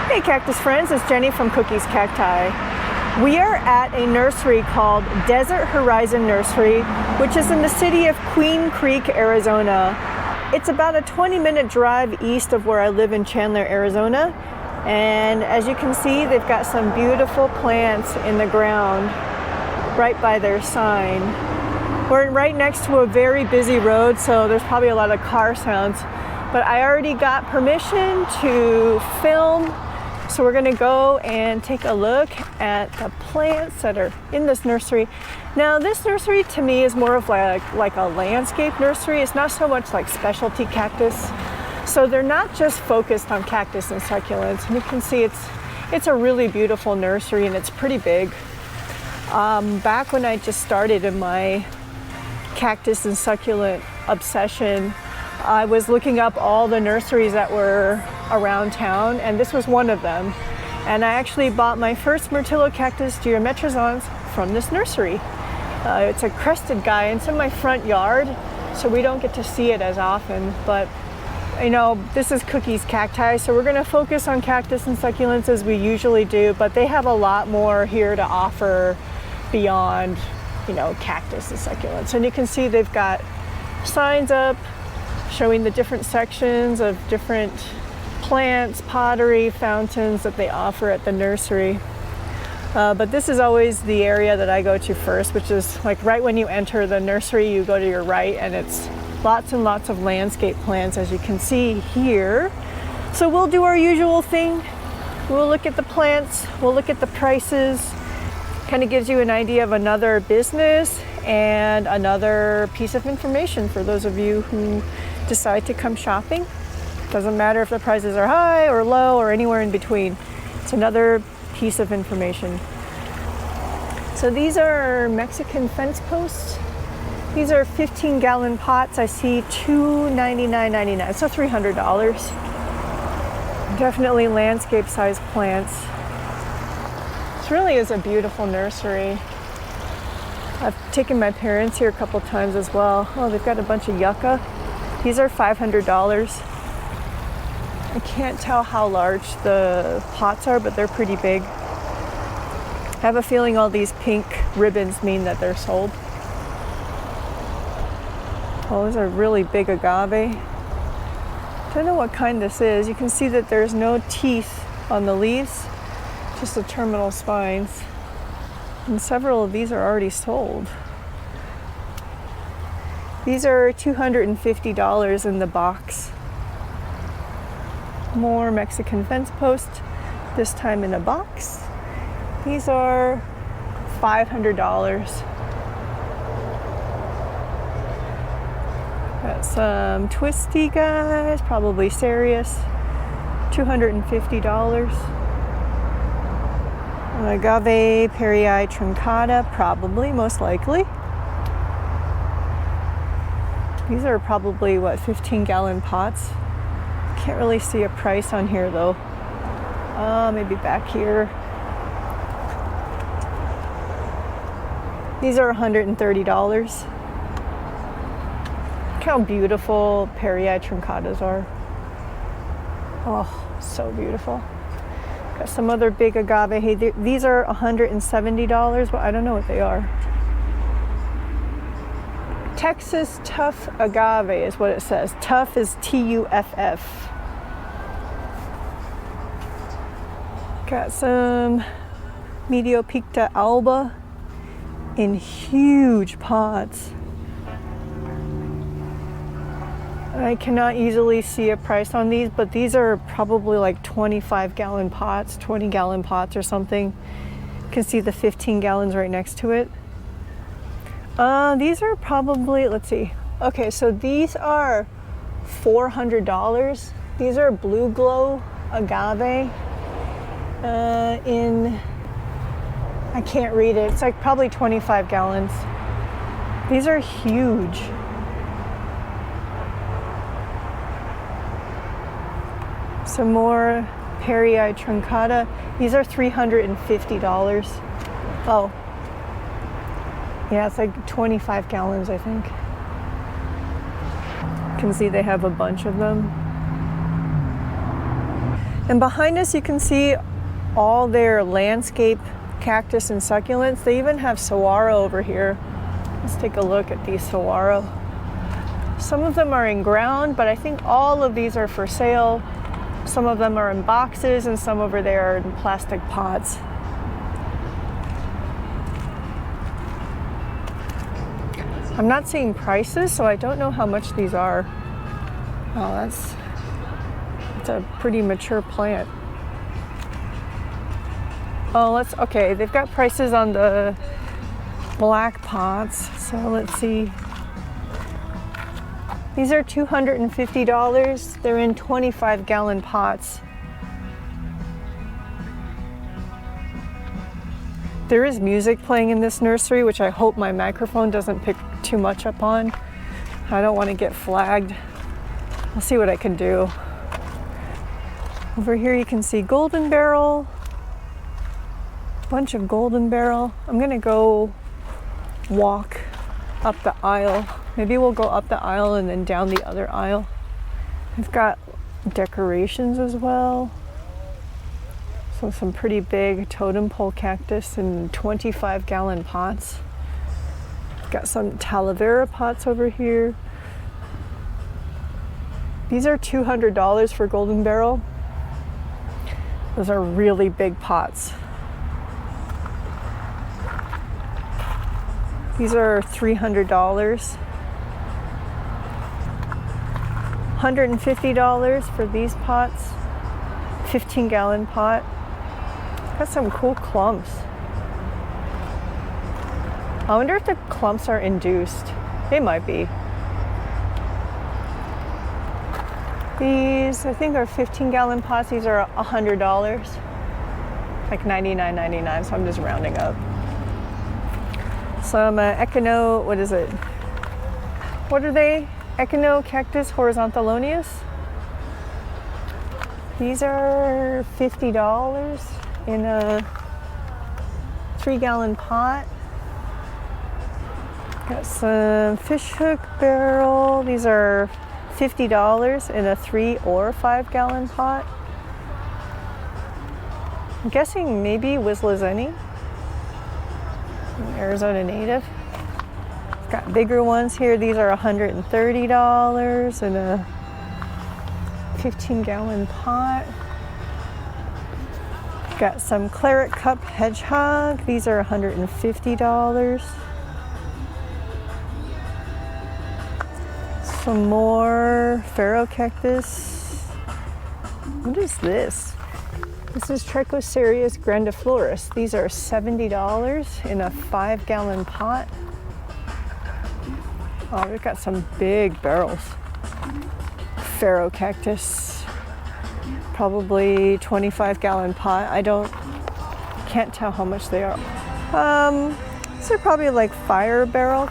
Hey Cactus friends, it's Jenny from Cookies Cacti. We are at a nursery called Desert Horizon Nursery, which is in the city of Queen Creek, Arizona. It's about a 20-minute drive east of where I live in Chandler, Arizona. And as you can see, they've got some beautiful plants in the ground right by their sign. We're right next to a very busy road, so there's probably a lot of car sounds. But I already got permission to film, so we're gonna go and take a look at the plants that are in this nursery. Now, this nursery to me is more of like a landscape nursery. It's not so much like specialty cactus. So they're not just focused on cactus and succulents. And you can see it's a really beautiful nursery and it's pretty big. Back when I just started in my cactus and succulent obsession, I was looking up all the nurseries that were around town, and this was one of them. And I actually bought my first Myrtillo cactus geometricans from this nursery. It's a crested guy, and it's in my front yard, so we don't get to see it as often. But you know, this is Cookies Cacti, so we're gonna focus on cactus and succulents as we usually do, but they have a lot more here to offer beyond, you know, cactus and succulents. And you can see they've got signs up showing the different sections of different plants, pottery, fountains that they offer at the nursery. But this is always the area that I go to first, which is like right when you enter the nursery, you go to your right and it's lots and lots of landscape plants, as you can see here. So we'll do our usual thing. We'll look at the plants, we'll look at the prices. Kind of gives you an idea of another business and another piece of information for those of you who decide to come shopping. Doesn't matter if the prices are high or low or anywhere in between. It's another piece of information. So these are Mexican fence posts. These are 15-gallon pots. I see $299.99, so $300. Definitely landscape-sized plants. This really is a beautiful nursery. I've taken my parents here a couple times as well. Oh, they've got a bunch of yucca. These are $500. I can't tell how large the pots are, but they're pretty big. I have a feeling all these pink ribbons mean that they're sold. Oh, those are really big agave. Don't know what kind this is. You can see that there's no teeth on the leaves, just the terminal spines. And several of these are already sold. These are $250 in the box. More Mexican fence posts, this time in a box. These are $500. Got some twisty guys, probably Cereus, $250. Agave Perii truncata, probably, most likely. These are probably, what, 15-gallon pots? Can't really see a price on here, though. Maybe back here. These are $130. Look how beautiful Perii truncatas are. Oh, so beautiful. Got some other big agave. Hey, these are $170. Well, I don't know what they are. Texas Tough Agave is what it says. Tough is T-U-F-F. Got some Mediopicta alba in huge pots. I cannot easily see a price on these, but these are probably like 25-gallon pots, 20-gallon pots or something. You can see the 15 gallons right next to it. These are probably, let's see. Okay, so these are $400. These are Blue Glow agave in, I can't read it. It's like probably 25 gallons. These are huge. Some more Perii truncata. These are $350. Oh. Yeah, it's like 25 gallons, I think. You can see they have a bunch of them. And behind us you can see all their landscape cactus and succulents. They even have saguaro over here. Let's take a look at these saguaro. Some of them are in ground, but I think all of these are for sale. Some of them are in boxes and some over there are in plastic pots. I'm not seeing prices, so I don't know how much these are. Oh, that's a pretty mature plant. Oh, okay, they've got prices on the black pots, so let's see. These are $250. They're in 25-gallon pots. There is music playing in this nursery, which I hope my microphone doesn't pick too much up on. I don't want to get flagged. I'll see what I can do. Over here you can see golden barrel. Bunch of golden barrel. I'm gonna go walk up the aisle. Maybe we'll go up the aisle and then down the other aisle. We've got decorations as well. So some pretty big totem pole cactus in 25-gallon pots. Got some Talavera pots over here. These are $200 for golden barrel. Those are really big pots. These are $300. $150 for these pots. 15-gallon pot. Got some cool clumps. I wonder if the clumps are induced. They might be. These, I think, are 15-gallon pots. These are $100. Like $99.99, so I'm just rounding up. Some Echino, what is it? What are they? Echino Cactus horizontaloneus. These are $50 in a 3-gallon pot. Got some fishhook barrel. These are $50 in a 3 or 5-gallon pot. I'm guessing maybe Wislizeni, Arizona native. Got bigger ones here. These are $130 in a 15-gallon pot. Got some claret cup hedgehog. These are $150. Some more pharaoh cactus. What is this? This is Trichocereus grandiflorus. These are $70 in a 5-gallon pot. Oh, we've got some big barrels. Pharaoh cactus, probably 25-gallon pot. Can't tell how much they are. These are probably like fire barrel.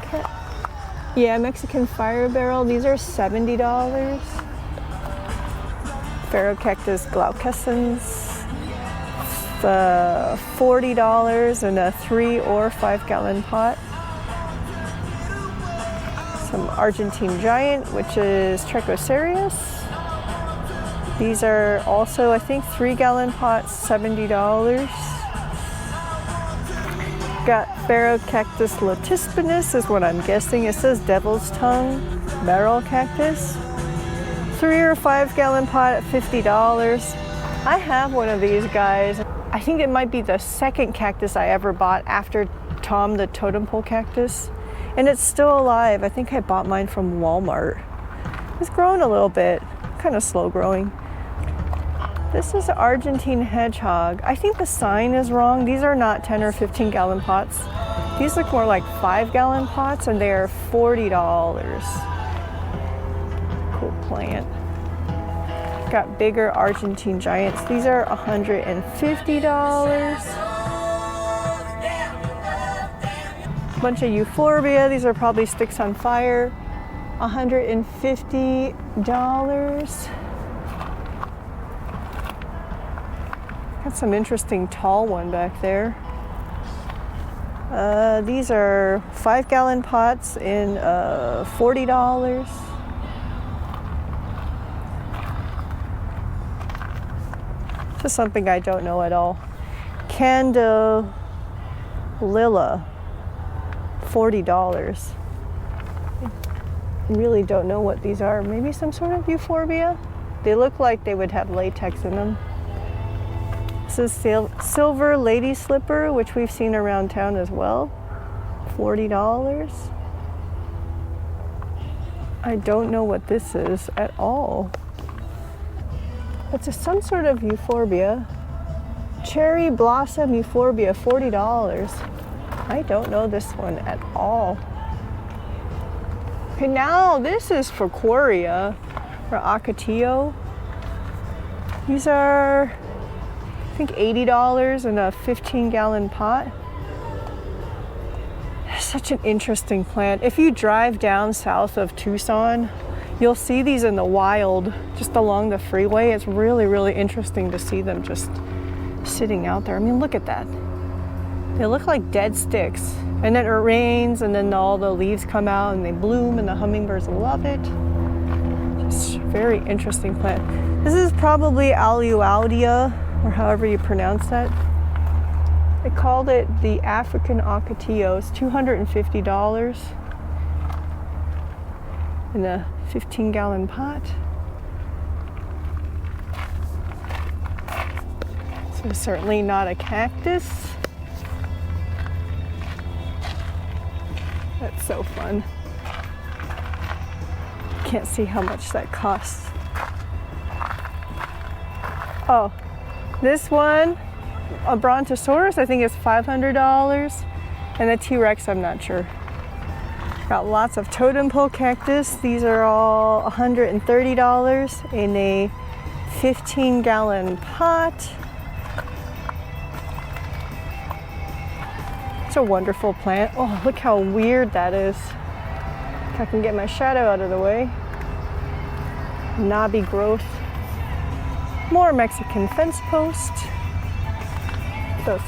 Yeah, Mexican fire barrel. These are $70. Pharaoh cactus glaucescens, $40 in a 3 or 5-gallon pot. Some Argentine giant, which is Trichocereus. These are also, I think, 3-gallon pots, $70. Got Pharaoh cactus latispinus is what I'm guessing. It says devil's tongue barrel cactus. 3 or 5-gallon pot at $50. I have one of these guys. I think it might be the second cactus I ever bought after Tom the totem pole cactus. And it's still alive. I think I bought mine from Walmart. It's growing a little bit, kind of slow growing. This is Argentine hedgehog. I think the sign is wrong. These are not 10 or 15-gallon pots. These look more like 5-gallon pots, and they are $40. Cool plant. Got bigger Argentine giants. These are $150. Bunch of euphorbia. These are probably sticks on fire. $150. Got some interesting tall one back there. These are 5-gallon pots in $40. This is something I don't know at all. Candelilla, $40. I really don't know what these are. Maybe some sort of euphorbia? They look like they would have latex in them. This is silver lady slipper, which we've seen around town as well. $40. I don't know what this is at all. It's some sort of euphorbia. Cherry blossom euphorbia, $40. I don't know this one at all. Okay, now this is for Quaria or Ocotillo. These are, I think, $80 in a 15-gallon pot. Such an interesting plant. If you drive down south of Tucson, you'll see these in the wild, just along the freeway. It's really, really interesting to see them just sitting out there. I mean, look at that. They look like dead sticks. And then it rains, and then all the leaves come out and they bloom, and the hummingbirds love it. Just very interesting plant. This is probably Aluaudia, or however you pronounce that. They called it the African Ocotillo. It's $250 in a 15-gallon pot. So it's certainly not a cactus. That's so fun. Can't see how much that costs. Oh, this one, a Brontosaurus, I think is $500. And a T-Rex, I'm not sure. Got lots of totem pole cactus. These are all $130 in a 15-gallon pot. It's a wonderful plant. Oh, look how weird that is. If I can get my shadow out of the way. Knobby growth. More Mexican fence post. Those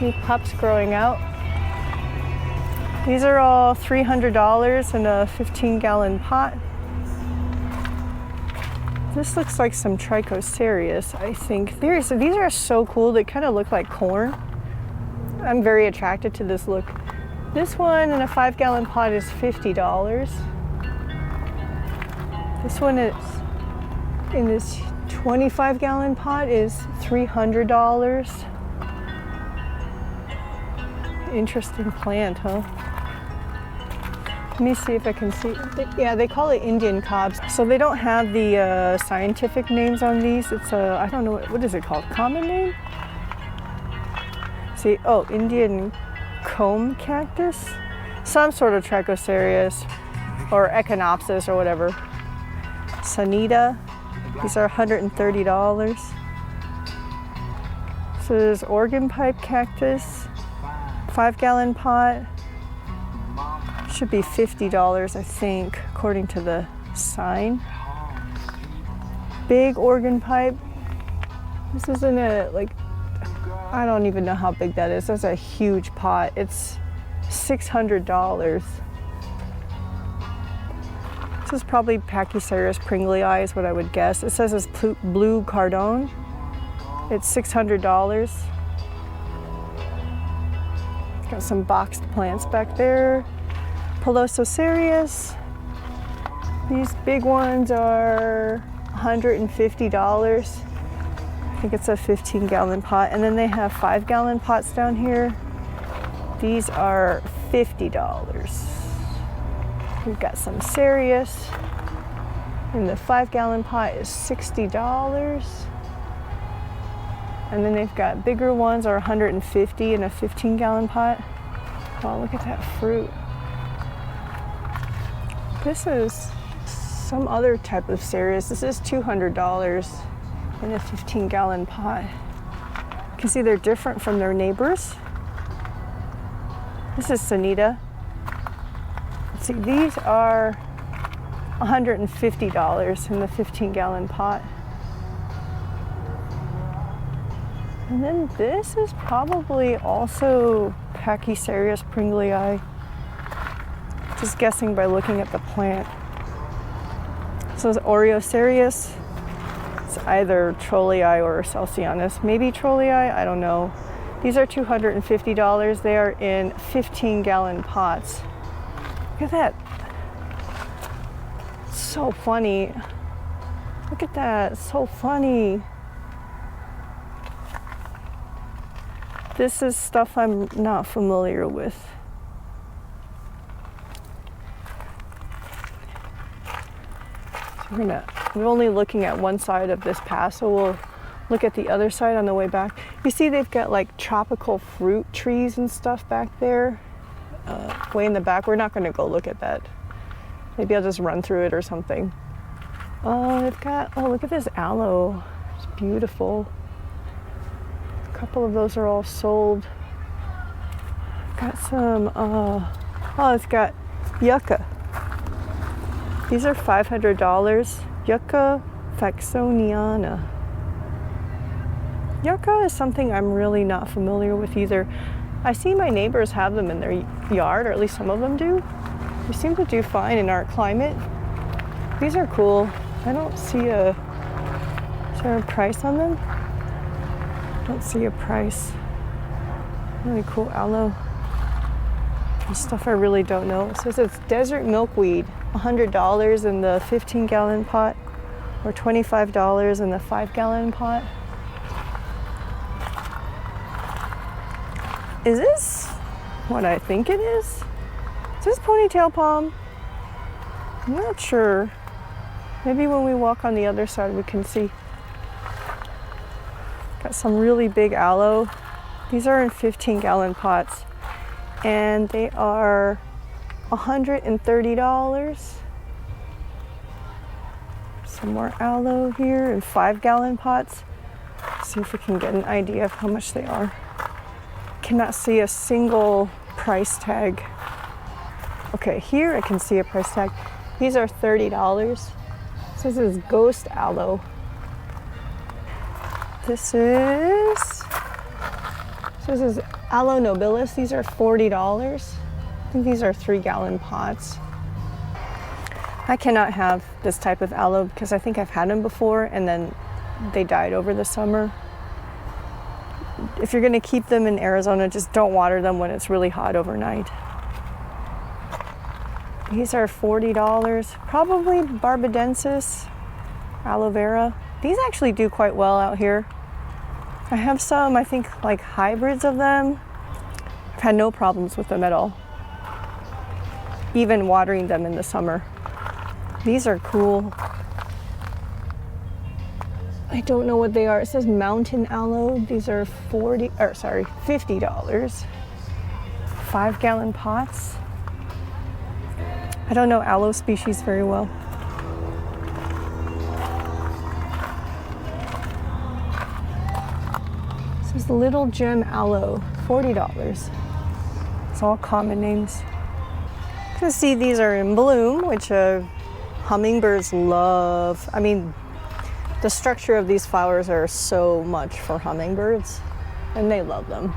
new pups growing out. These are all $300 in a 15-gallon pot. This looks like some Trichocereus, I think. These are so cool. They kind of look like corn. I'm very attracted to this look. This one in a 5-gallon pot is $50. This one is in this 25-gallon pot is $300. Interesting plant, huh? Let me see if I can see. Yeah, they call it Indian cobs. So they don't have the scientific names on these. It's a, I don't know, what is it called? Common name? See, oh, Indian comb cactus? Some sort of Trichocereus or Echinopsis or whatever. Sanita, these are $130. So there's organ pipe cactus, 5-gallon pot. Should be $50, I think, according to the sign. Big organ pipe. This isn't a, like, I don't even know how big that is. That's a huge pot. It's $600. This is probably Pachycereus pringlei is what I would guess. It says it's blue cardone. It's $600. Got some boxed plants back there. Pelosocerius. These big ones are $150. I think it's a 15-gallon pot. And then they have 5-gallon pots down here. These are $50. We've got some Cereus. And the 5-gallon pot is $60. And then they've got bigger ones are $150 in a 15-gallon pot. Oh, look at that fruit. This is some other type of Cereus. This is $200 in a 15-gallon pot. You can see they're different from their neighbors. This is Sanita. Let's see, these are $150 in the 15-gallon pot. And then this is probably also Pachycereus pringlei. Just guessing by looking at the plant. So it's Oreocereus. it's either Trolleyi or Celsianus. Maybe Trolleyi, I don't know. These are $250. They are in 15-gallon pots. Look at that. So funny. Look at that. So funny. This is stuff I'm not familiar with. So we're only looking at one side of this path, so we'll look at the other side on the way back. You see they've got like tropical fruit trees and stuff back there, way in the back. We're not going to go look at that. Maybe I'll just run through it or something. They've got, oh, look at this aloe. It's beautiful. A couple of those are all sold. Got some, oh, it's got yucca. These are $500. Yucca faxoniana. Yucca is something I'm really not familiar with either. I see my neighbors have them in their yard, or at least some of them do. They seem to do fine in our climate. These are cool. I don't see is there a price on them? Don't see a price. Really cool aloe. And stuff I really don't know. It says it's desert milkweed, $100 in the 15-gallon pot, or $25 in the 5-gallon pot. Is this what I think it is? Is this ponytail palm? I'm not sure. Maybe when we walk on the other side we can see. Got some really big aloe. These are in 15-gallon pots, and they are $130. Some more aloe here in 5-gallon pots. Let's see if we can get an idea of how much they are. Cannot see a single price tag. Okay, here I can see a price tag. These are $30. This is ghost aloe. This is aloe nobilis. These are $40. I think these are 3-gallon pots. I cannot have this type of aloe because I think I've had them before and then they died over the summer. If you're going to keep them in Arizona, just don't water them when it's really hot overnight. These are $40. Probably barbadensis, aloe vera. These actually do quite well out here. I have some, I think, like hybrids of them. I've had no problems with them at all, even watering them in the summer. These are cool. I don't know what they are. It says mountain aloe. These are $50. 5-gallon pots. I don't know aloe species very well. This is Little Gem Aloe, $40. It's all common names. You can see these are in bloom, which hummingbirds love. I mean, the structure of these flowers are so much for hummingbirds, and they love them.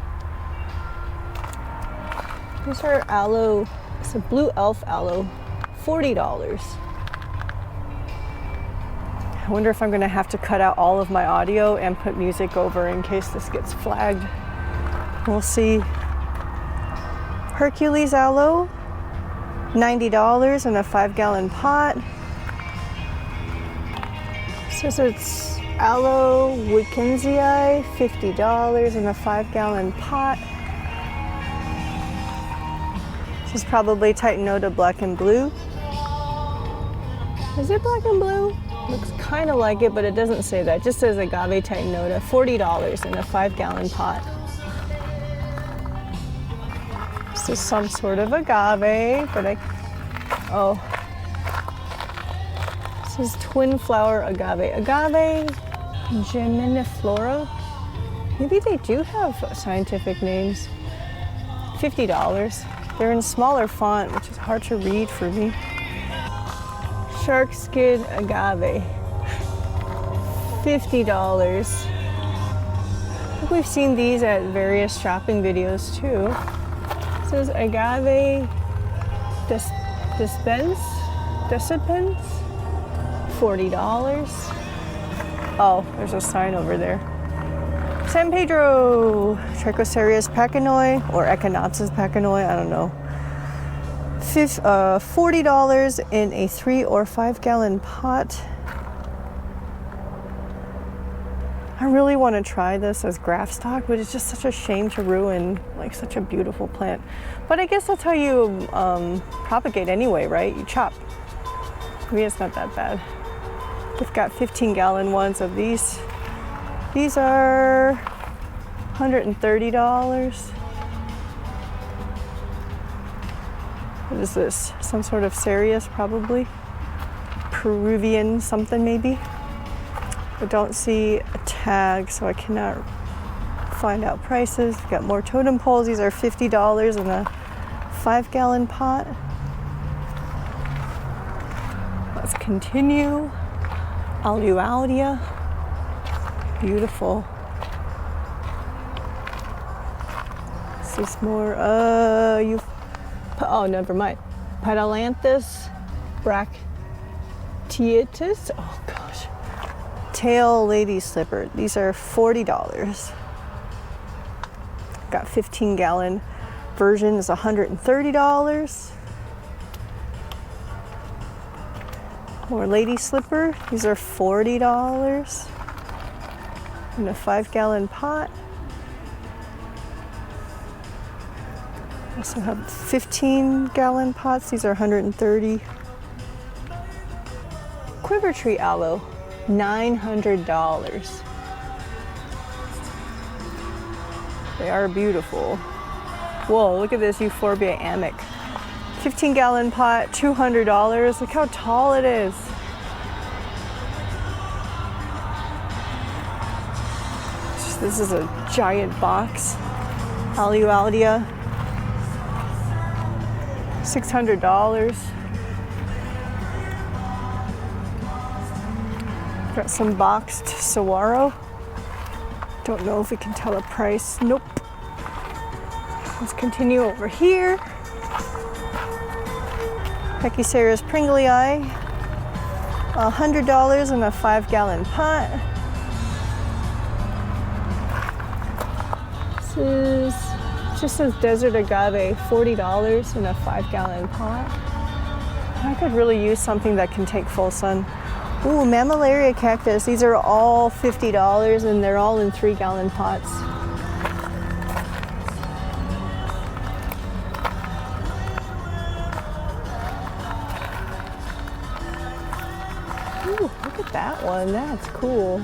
These are aloe. It's a blue elf aloe, $40. I wonder if I'm going to have to cut out all of my audio and put music over in case this gets flagged. We'll see. Hercules aloe, $90 in a 5-gallon pot. Says it's aloe Wickensiae, $50 in a 5-gallon pot. This is probably Titanota black and blue. Is it black and blue? Looks kind of like it, but it doesn't say that. It just says agave Titanota, $40 in a 5-gallon pot. This is some sort of agave, but this is twin flower agave. Agave geminiflora. Maybe they do have scientific names. $50. They're in smaller font, which is hard to read for me. Shark skin agave, $50. I think we've seen these at various shopping videos too. It says agave decipens, $40. Oh, there's a sign over there. San Pedro, Trichocereus pachanoi, or Echinopsis pachanoi, I don't know. $40 in a 3 or 5 gallon pot. I really want to try this as graft stock, but it's just such a shame to ruin like such a beautiful plant. But I guess that's how you propagate anyway, right? You chop. Maybe it's not that bad. We've got 15 gallon ones of these. These are $130. What is this? Some sort of cereus, probably. Peruvian something, maybe. I don't see a tag, so I cannot find out prices. We've got more totem poles. These are $50 in a 5 gallon pot. Let's continue. Aluaudia. Beautiful. This is more, oh, never mind. Petalanthus bracteatus. Oh gosh. Tail lady slipper. These are $40. Got 15 gallon version is $130. More lady slipper. These are $40 in a 5 gallon pot. Also have 15 gallon pots. These are $130. Quiver tree aloe, $900. They are beautiful. Whoa, look at this Euphorbia amic. 15 gallon pot, $200. Look how tall it is. This is a giant box. Aluaudia, $600. Got some boxed saguaro. Don't know if we can tell a price. Nope. Let's continue over here. Peckycereus pringlei, $100 in a 5 gallon pot. This just says desert agave, $40 in a 5 gallon pot. I could really use something that can take full sun. Ooh, mammillaria cactus. These are all $50 and they're all in 3 gallon pots. Ooh, look at that one. That's cool.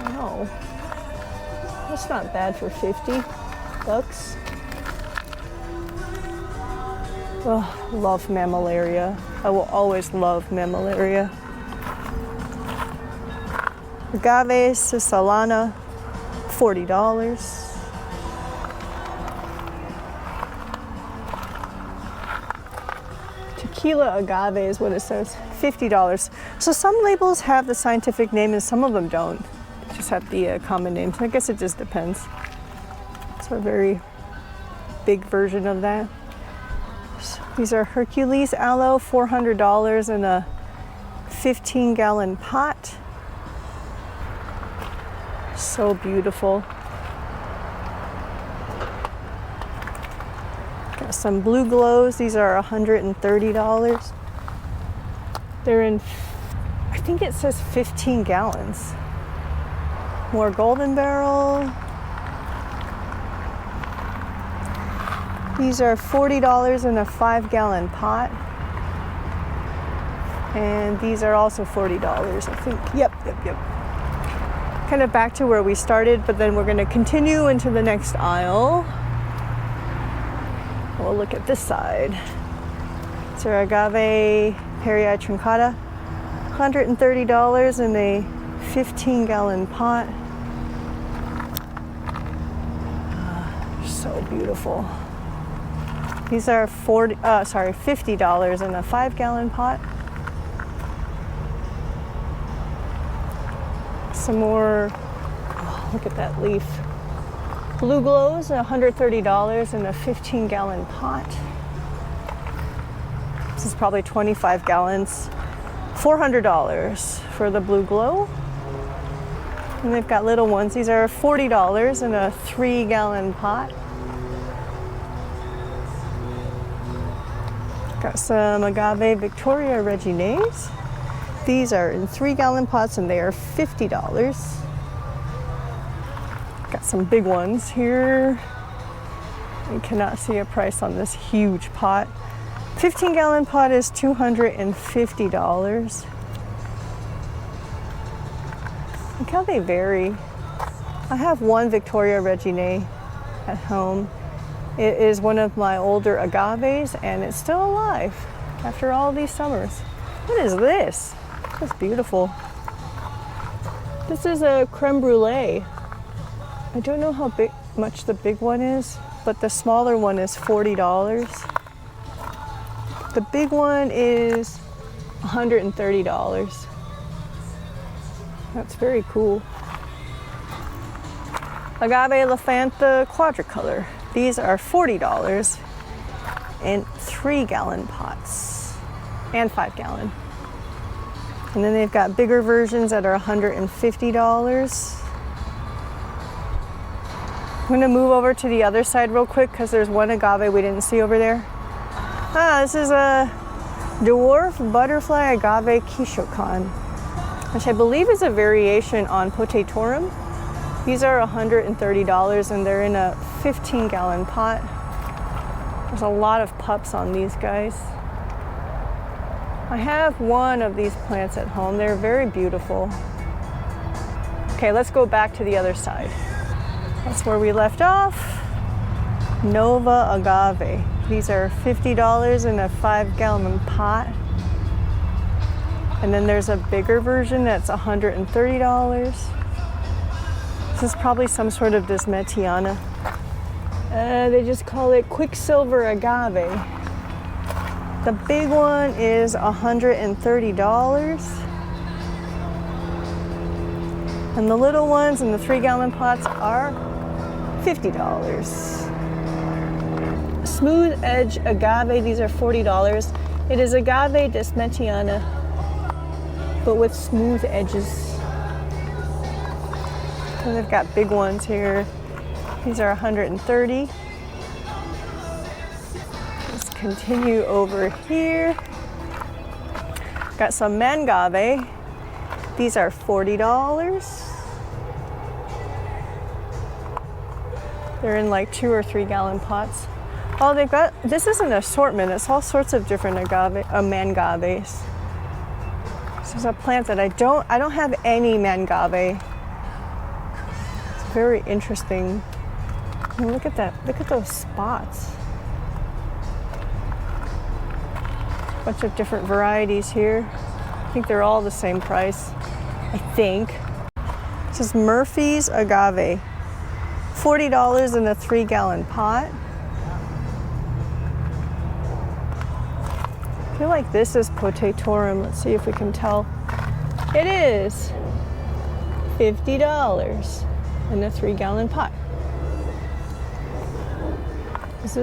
Wow. That's not bad for $50. Oh, love mammillaria. I will always love mammillaria. Agave cisalana, $40. Tequila agave is what it says, $50. So some labels have the scientific name and some of them don't. Just have the common name. So I guess it just depends. It's a very big version of that. So these are Hercules aloe, $400 in a 15 gallon pot. So beautiful. Got some blue glows. These are $130. They're in, I think it says 15 gallons. More golden barrel. These are $40 in a 5 gallon pot. And these are also $40, I think. Yep. Kind of back to where we started, but then we're going to continue into the next aisle. We'll look at this side. So agave perii truncata, $130 in a 15 gallon pot. So beautiful. These are $50 in a 5 gallon pot. Some more, oh, look at that leaf. Blue glows, $130 in a 15 gallon pot. This is probably 25 gallons. $400 for the blue glow. And they've got little ones. These are $40 in a 3-gallon pot. Got some agave Victoria Reginaes. These are in 3-gallon pots and they are $50. Got some big ones here. You cannot see a price on this huge pot. 15-gallon pot is $250. Look how they vary. I have one Victoria Reginae at home. It is one of my older agaves and it's still alive after all these summers. What is this? That's beautiful. This is a creme brulee. I don't know how much the big one is, but the smaller one is $40. The big one is $130. That's very cool. Agave Lafanta Quadricolor. These are $40 in 3-gallon pots and 5-gallon. And then they've got bigger versions that are $150. I'm gonna move over to the other side real quick because there's one agave we didn't see over there. This is a dwarf butterfly agave Kishokan, which I believe is a variation on Potatorum. These are $130 and they're in a 15-gallon pot. There's a lot of pups on these guys. I have one of these plants at home. They're very beautiful. Okay, let's go back to the other side. That's where we left off. Nova Agave. These are $50 in a 5-gallon pot. And then there's a bigger version that's $130. This is probably some sort of Desmetiana. They just call it Quicksilver Agave. The big one is $130. And the little ones in the 3-gallon pots are $50. Smooth Edge Agave, these are $40. It is Agave Desmetiana, but with smooth edges. And they've got big ones here. These are $130. Let's continue over here. Got some Mangave. These are $40. They're in like 2 or 3-gallon pots. Oh, they've got, this is an assortment. It's all sorts of different mangaves. This is a plant that I don't have any mangave. It's very interesting. Oh, look at that, look at those spots. Bunch of different varieties here. I think they're all the same price, I think. This is Murphy's Agave. $40 in a 3-gallon pot. I feel like this is Potatorum. Let's see if we can tell. It is $50 in a 3-gallon pot. This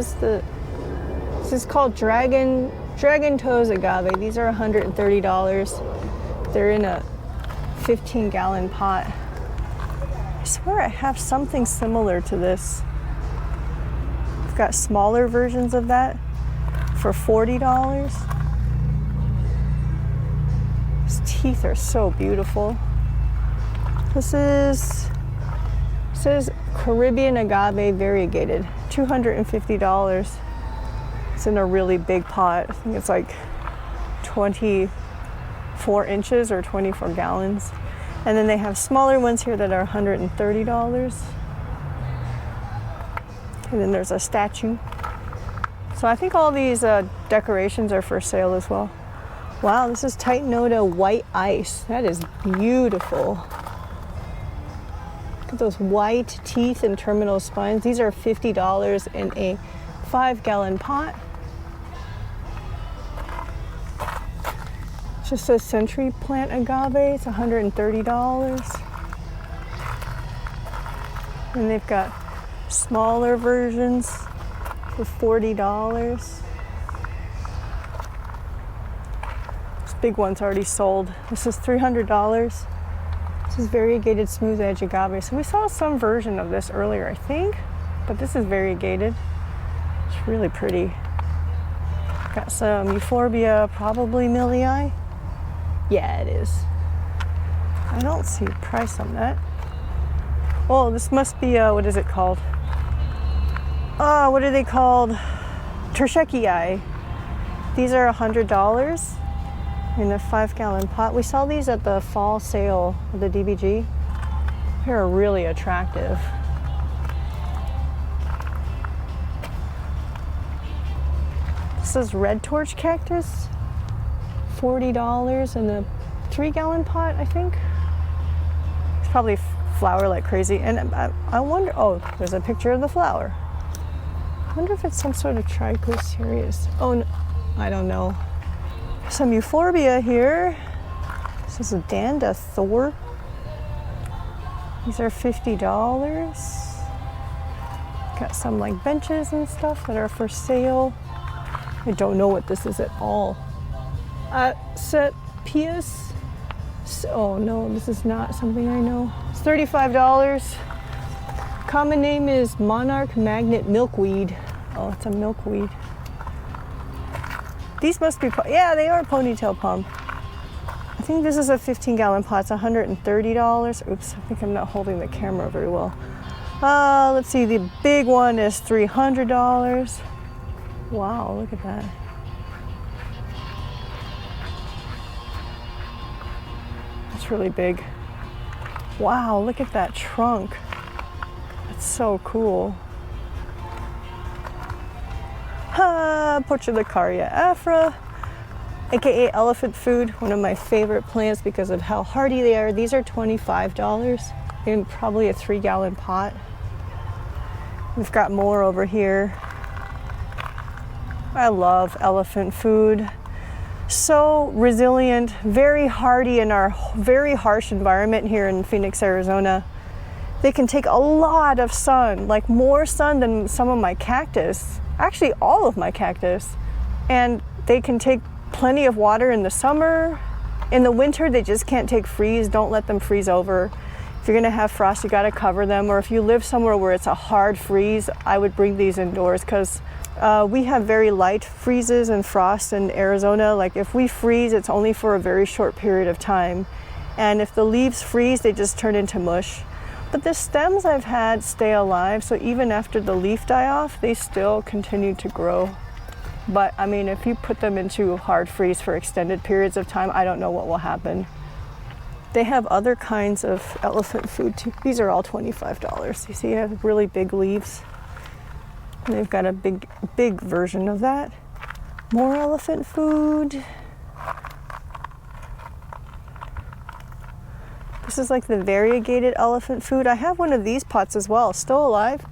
is called Dragon Toes Agave. These are $130. They're in a 15-gallon pot. I swear I have something similar to this. I've got smaller versions of that for $40. His teeth are so beautiful. This says Caribbean Agave Variegated, $250. It's in a really big pot. I think it's like 24 inches or 24 gallons. And then they have smaller ones here that are $130. And then there's a statue. So I think all these decorations are for sale as well. Wow, this is Titanoda White Ice. That is beautiful. Look at those white teeth and terminal spines. These are $50 in a 5-gallon pot. It's just a century plant agave. It's $130. And they've got smaller versions for $40. It's big one's already sold. This is $300. This is variegated smooth edge agave. So we saw some version of this earlier, I think, but this is variegated. It's really pretty. Got some euphorbia, probably millii. Yeah, it is. I don't see a price on that. Oh, this must be, what is it called? What are they called? Tershekii. These are $100 in a 5-gallon pot. We saw these at the fall sale of the DBG. They're really attractive. This is red torch cactus. $40 in a 3-gallon pot, I think. It's probably flower like crazy. And I wonder, oh, there's a picture of the flower. I wonder if it's some sort of trichocereus. Oh, no, I don't know. Some euphorbia here. This is a Danda Thor. These are $50. Got some like benches and stuff that are for sale. I don't know what this is at all. Pius. Oh no, this is not something I know. It's $35. Common name is Monarch Magnet Milkweed. Oh, it's a milkweed. These must be, yeah, they are ponytail palm. I think this is a 15-gallon pot. It's $130. Oops, I think I'm not holding the camera very well. Let's see, the big one is $300. Wow, look at that. That's really big. Wow, look at that trunk. That's so cool. Portulacaria afra, aka elephant food, one of my favorite plants because of how hardy they are. These are $25 in probably a 3-gallon pot. We've got more over here. I love elephant food. So resilient, very hardy in our very harsh environment here in Phoenix, Arizona. They can take a lot of sun, like more sun than some of my cactus. Actually, all of my cactus. And they can take plenty of water in the summer. In the winter, they just can't take freeze. Don't let them freeze over. If you're gonna have frost, you gotta cover them. Or if you live somewhere where it's a hard freeze, I would bring these indoors because we have very light freezes and frost in Arizona. Like if we freeze, it's only for a very short period of time. And if the leaves freeze, they just turn into mush. But the stems I've had stay alive, so even after the leaf die off, they still continue to grow. But I mean, if you put them into hard freeze for extended periods of time, I don't know what will happen. They have other kinds of elephant food too. These are all $25. You see, they have really big leaves. And they've got a big version of that. More elephant food. This is like the variegated elephant food. I have one of these pots as well, still alive.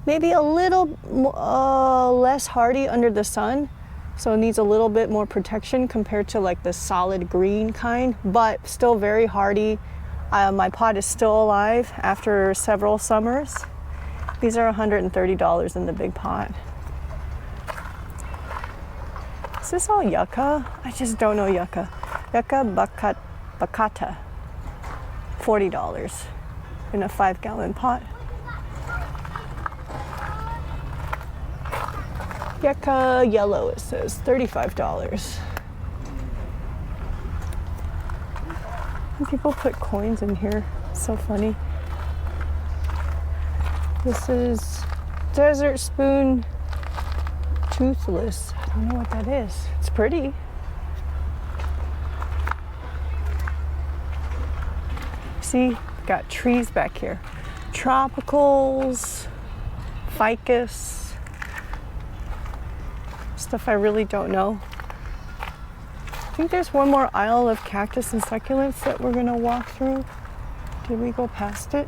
Maybe a little less hardy under the sun, so it needs a little bit more protection compared to like the solid green kind, but still very hardy. My pot is still alive after several summers. These are $130 in the big pot. Is this all yucca? I just don't know yucca. Yucca baccata. $40 in a 5-gallon pot. Yucca yellow, it says, $35. And people put coins in here. It's so funny. This is Desert Spoon Toothless. I don't know what that is. It's pretty. See, got trees back here. Tropicals, ficus, stuff I really don't know. I think there's one more aisle of cactus and succulents that we're gonna walk through. Did we go past it?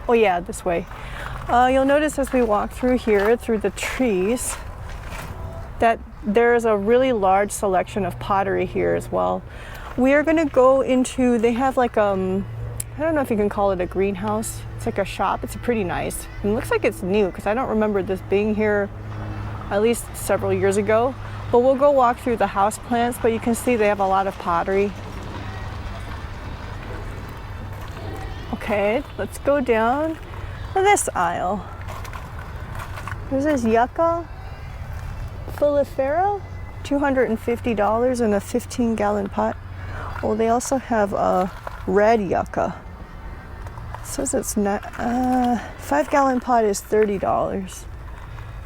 Oh yeah, this way. You'll notice as we walk through here, through the trees, that there's a really large selection of pottery here as well. We are gonna go into, they have like, I don't know if you can call it a greenhouse. It's like a shop, it's pretty nice. And it looks like it's new, because I don't remember this being here at least several years ago. But we'll go walk through the house plants, but you can see they have a lot of pottery. Okay, let's go down this aisle. There's this yucca filifera, $250 in a 15-gallon pot. Oh, they also have a red yucca. It says it's not, 5-gallon pot is $30.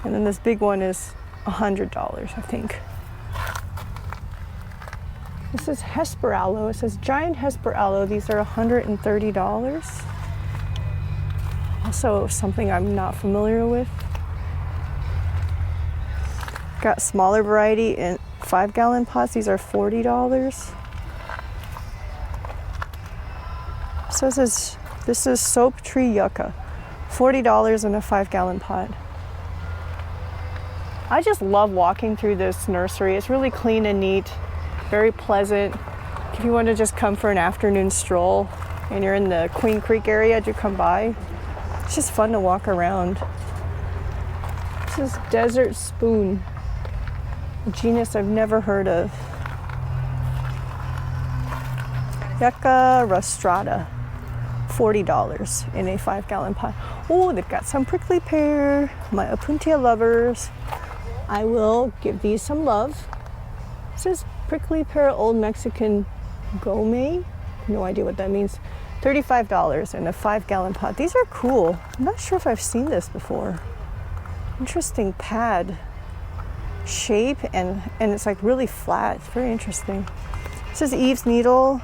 And then this big one is $100, I think. This is Hesper aloe. It says giant Hesper aloe. These are $130. Also something I'm not familiar with. Got smaller variety in 5-gallon pots. These are $40. So this is soap tree yucca. $40 in a 5-gallon pot. I just love walking through this nursery. It's really clean and neat, very pleasant. If you want to just come for an afternoon stroll and you're in the Queen Creek area, do come by. It's just fun to walk around. This is Desert Spoon, a genus I've never heard of. Yucca rostrata, $40 in a 5-gallon pot. Oh, they've got some prickly pear, my Opuntia lovers. I will give these some love. This is prickly pear Old Mexican Gome. No idea what that means. $35 in a 5-gallon pot. These are cool. I'm not sure if I've seen this before. Interesting pad shape, and it's like really flat. It's very interesting. This is Eve's Needle.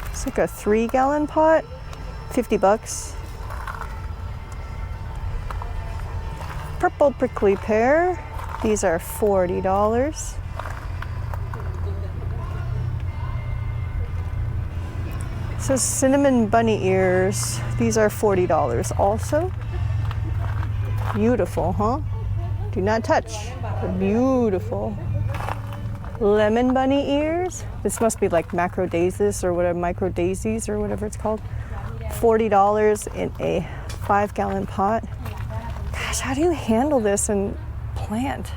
It's like a 3-gallon pot, $50. Purple prickly pear. These are $40. This is cinnamon bunny ears. These are $40 also. Beautiful, huh? Do not touch. They're beautiful. Lemon bunny ears. This must be like macro daisies or whatever, micro daisies or whatever it's called. $40 in a 5-gallon pot. Gosh, how do you handle this and plant?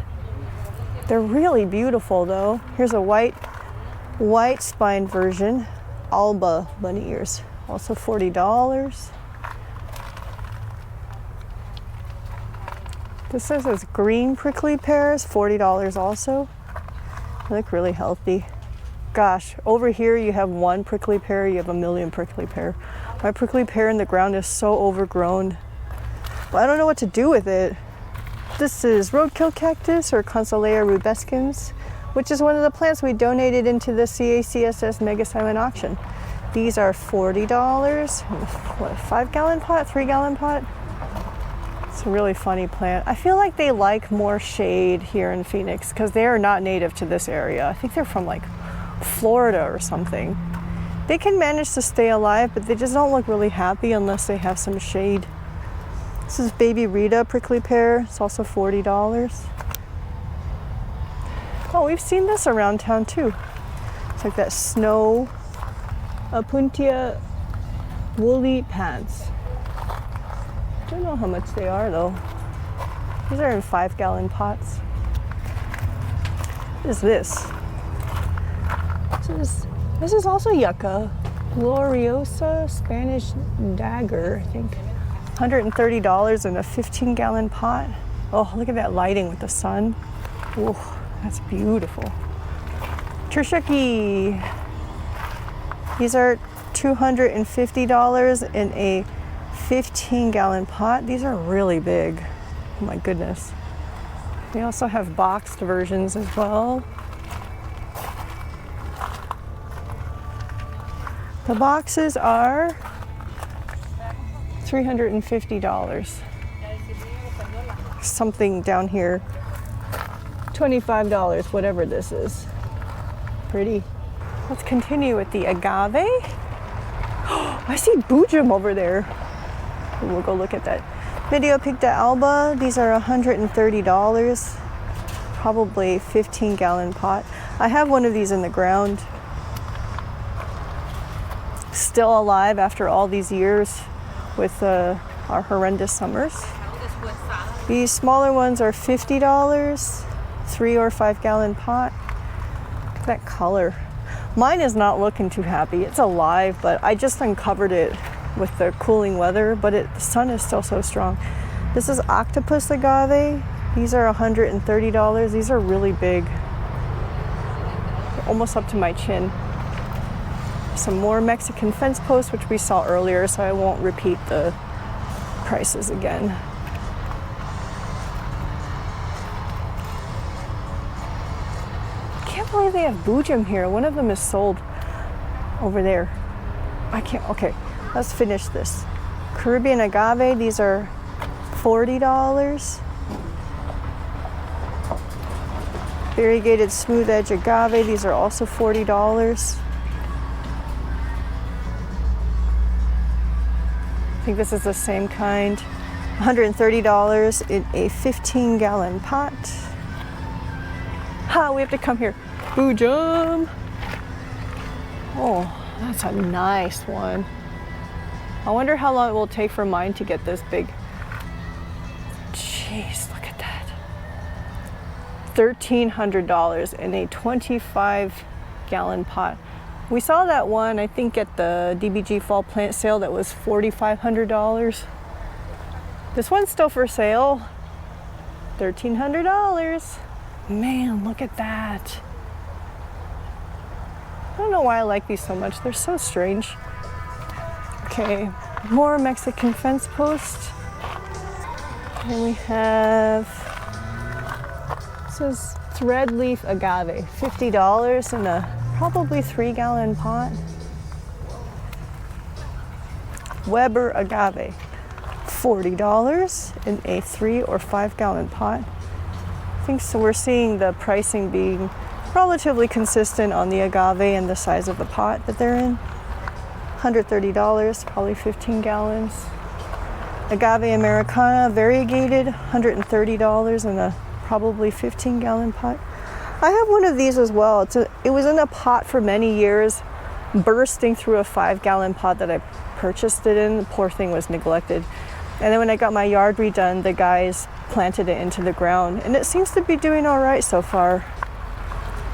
They're really beautiful though. Here's a white spine version. Alba bunny ears, also $40. This says it's green prickly pears, $40 also. They look really healthy. Gosh, over here you have one prickly pear, you have a million prickly pear. My prickly pear in the ground is so overgrown, but I don't know what to do with it. This is roadkill cactus or Consolea rubescens, which is one of the plants we donated into the CACSS Mega Silent Auction. These are $40. What, a 5-gallon pot, 3-gallon pot? It's a really funny plant. I feel like they like more shade here in Phoenix because they are not native to this area. I think they're from like Florida or something. They can manage to stay alive, but they just don't look really happy unless they have some shade. This is Baby Rita prickly pear. It's also $40. Oh, we've seen this around town too. It's like that snow Opuntia woolly pants. Don't know how much they are though. These are in 5-gallon pots. What is this? This is also yucca. Gloriosa Spanish dagger, I think. $130 in a 15-gallon pot. Oh, look at that lighting with the sun. Oh, that's beautiful. Tershaki. These are $250 in a 15-gallon pot. These are really big. Oh my goodness. They also have boxed versions as well. The boxes are $350. Something down here, $25, whatever this is. Pretty. Let's continue with the agave. Oh, I see boojum over there. We'll go look at that. Videopicta alba, these are $130. Probably 15-gallon pot. I have one of these in the ground. Still alive after all these years with our horrendous summers. These smaller ones are $50, 3 or 5 gallon pot. Look at that color. Mine is not looking too happy. It's alive, but I just uncovered it with the cooling weather, but the sun is still so strong. This is octopus agave. These are $130. These are really big. They're almost up to my chin. Some more Mexican fence posts, which we saw earlier, so I won't repeat the prices again. I can't believe they have Boojum here. One of them is sold over there. I can't, okay, let's finish this. Caribbean agave, these are $40. Variegated smooth edge agave, these are also $40. I think this is the same kind. $130 in a 15-gallon pot. Ha, we have to come here. Boojum. Oh, that's a nice one. I wonder how long it will take for mine to get this big. Jeez, look at that. $1,300 in a 25-gallon pot. We saw that one, I think, at the DBG fall plant sale that was $4,500. This one's still for sale. $1,300. Man, look at that. I don't know why I like these so much. They're so strange. Okay, more Mexican fence post. And we have, this is thread leaf agave, $50 in a probably 3-gallon pot. Weber agave, $40 in a 3 or 5-gallon pot. I think so. We're seeing the pricing being relatively consistent on the agave and the size of the pot that they're in. $130, probably 15 gallons. Agave Americana, variegated, $130 in a probably 15-gallon pot. I have one of these as well. It was in a pot for many years, bursting through a 5-gallon pot that I purchased it in. The poor thing was neglected. And then when I got my yard redone, the guys planted it into the ground, and it seems to be doing all right so far.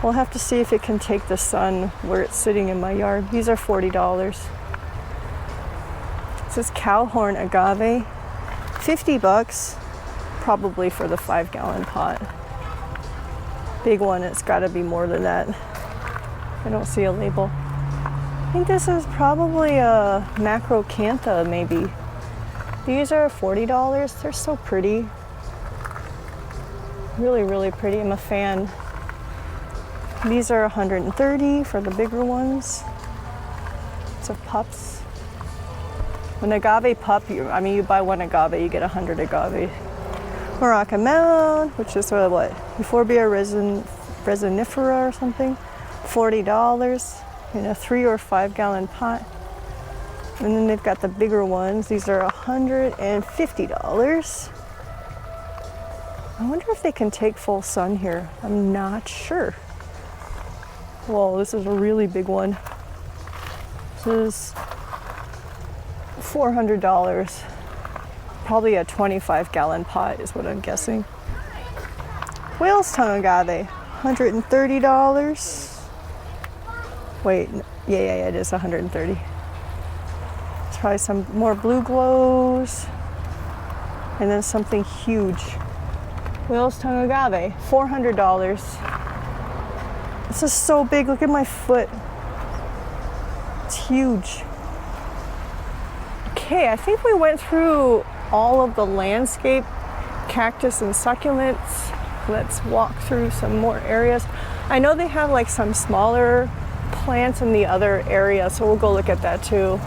We'll have to see if it can take the sun where it's sitting in my yard. These are $40. This is Cowhorn agave, $50, probably for the 5-gallon pot. Big one, it's gotta be more than that. I don't see a label. I think this is probably a macrocantha, maybe. These are $40, they're so pretty. Really, really pretty, I'm a fan. These are $130 for the bigger ones. It's of pups. An agave pup, you buy one agave, you get 100 agave. Moroccan melon, which is what? Euphorbia resinifera or something. $40 in a 3 or 5-gallon pot. And then they've got the bigger ones. These are $150. I wonder if they can take full sun here. I'm not sure. Whoa, this is a really big one. This is $400. Probably a 25-gallon pot is what I'm guessing. Whale's tongue agave, $130. Wait, yeah, it is $130. There's probably some more blue glows. And then something huge. Whale's tongue agave, $400. This is so big, look at my foot. It's huge. Okay, I think we went through all of the landscape, cactus and succulents. Let's walk through some more areas. I know they have like some smaller plants in the other area, so we'll go look at that too.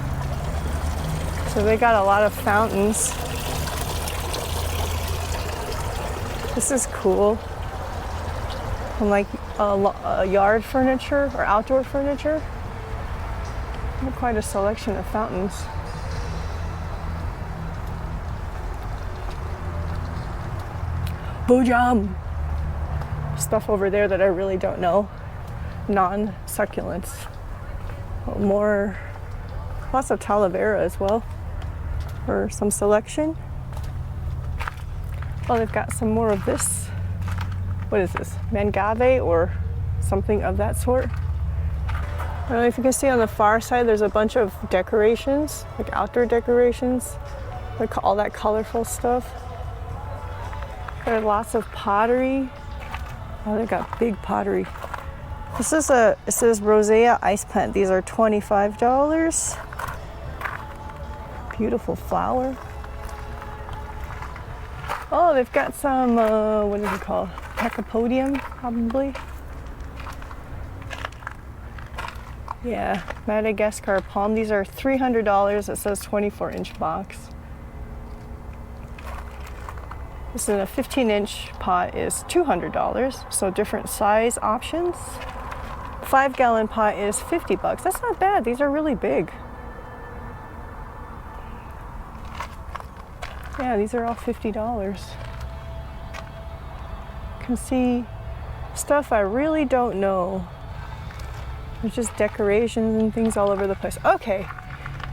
So they got a lot of fountains. This is cool. And like yard furniture or outdoor furniture. Quite a selection of fountains. Boojum! Stuff over there that I really don't know. Non-succulents. More, lots of talavera as well for some selection. Oh, they've got some more of this. what is this? Mangave or something of that sort. I don't know if you can see on the far side, there's a bunch of decorations, like outdoor decorations, like all that colorful stuff. There are lots of pottery. Oh, they got big pottery. It says Rosea ice plant. These are $25. Beautiful flower. Oh, they've got some, what is it called? Pachypodium, probably. Yeah, Madagascar palm. These are $300. It says 24-inch box. This is a 15-inch pot is $200, so different size options. 5-gallon pot is $50. That's not bad. These are really big. Yeah, these are all $50. You can see stuff I really don't know. There's just decorations and things all over the place. Okay,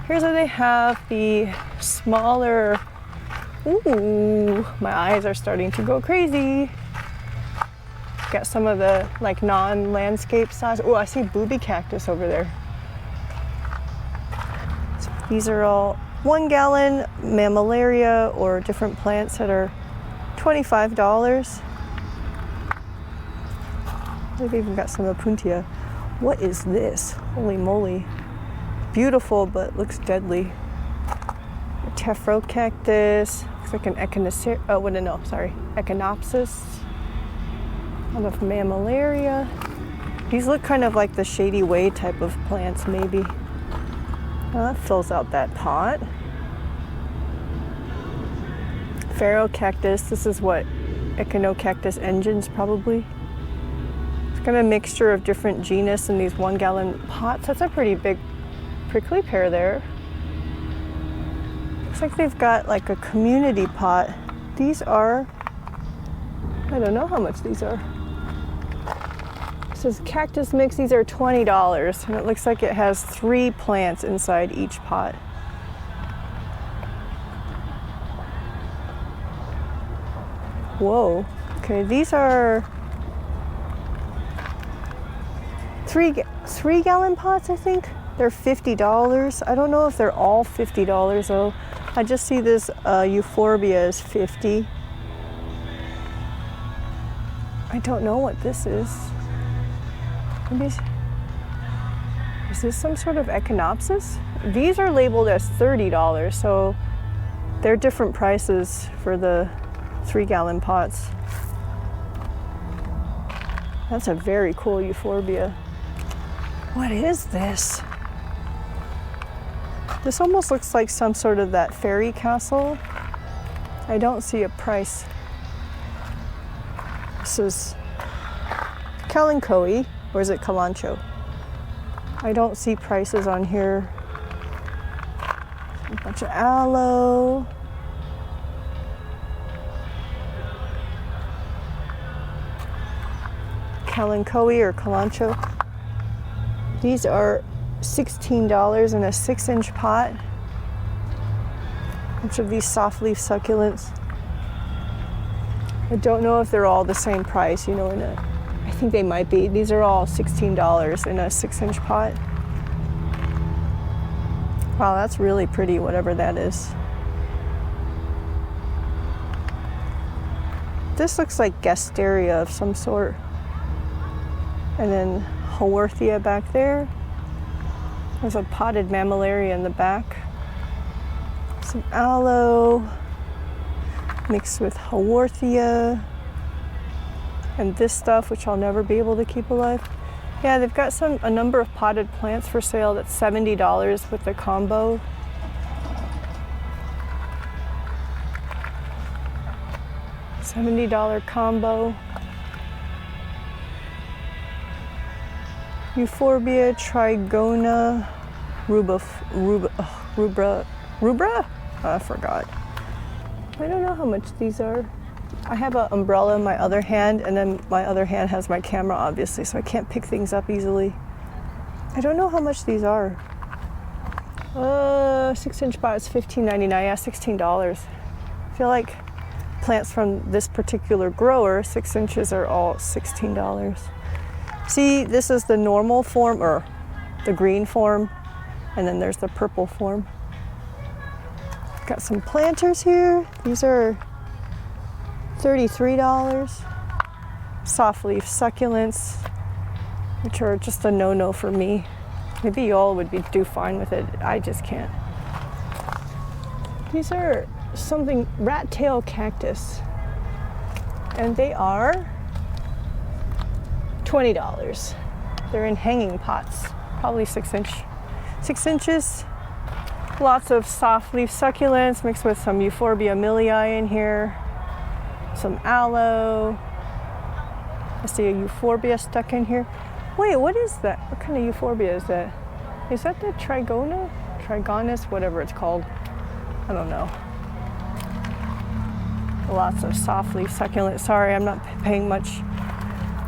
here's where they have the smaller. Ooh, my eyes are starting to go crazy. Got some of the like non-landscape size. Oh, I see booby cactus over there. So these are all 1-gallon mammillaria or different plants that are $25. They've even got some Opuntia. What is this? Holy moly. Beautiful, but looks deadly. A Tephro cactus. Looks like an Echinopsis. A lot of mammillaria. These look kind of like the Shady Way type of plants, maybe. Well, that fills out that pot. Pharaoh cactus. This is what Echinocactus engens, probably. It's got a mixture of different genus in these 1-gallon pots. That's a pretty big prickly pear there. Looks like they've got like a community pot. These are, I don't know how much these are. It says cactus mix. These are $20, and it looks like it has 3 plants inside each pot. Whoa. Okay, these are 3-gallon pots, I think. They're $50. I don't know if they're all $50 though. I just see this euphorbia is $50. I don't know what this is. Maybe, is this some sort of Echinopsis? These are labeled as $30, so they're different prices for the 3-gallon pots. That's a very cool euphorbia. What is this? This almost looks like some sort of that fairy castle. I don't see a price. This is Kalanchoe, or is it Kalancho? I don't see prices on here. A bunch of aloe. Kalanchoe or Kalancho. These are $16 in a 6-inch pot. A bunch of these soft leaf succulents. I don't know if they're all the same price, you know, I think they might be. These are all $16 in a 6-inch pot. Wow, that's really pretty, whatever that is. This looks like Gasteria of some sort. And then Haworthia back there. There's a potted mammillaria in the back. Some aloe mixed with Haworthia. And this stuff, which I'll never be able to keep alive. Yeah, they've got a number of potted plants for sale that's $70 with the combo. $70 combo. Euphorbia, Trigona, rubra? I forgot. I don't know how much these are. I have an umbrella in my other hand, and then my other hand has my camera, obviously, so I can't pick things up easily. I don't know how much these are. 6-inch pot is $15.99. Yeah, $16. I feel like plants from this particular grower, 6 inches, are all $16. See, this is the normal form, or the green form, and then there's the purple form. Got some planters here. These are $33. Soft leaf succulents, which are just a no-no for me. Maybe y'all would do fine with it. I just can't. These are something rat tail cactus, and they are $20. They're in hanging pots, probably 6 inches. Lots of soft leaf succulents mixed with some Euphorbia millii in here, some aloe. I see a Euphorbia stuck in here. Wait, what is that? What kind of Euphorbia is that? Is that the trigonus, whatever it's called? I don't know. Lots of soft leaf succulent. Sorry, I'm not paying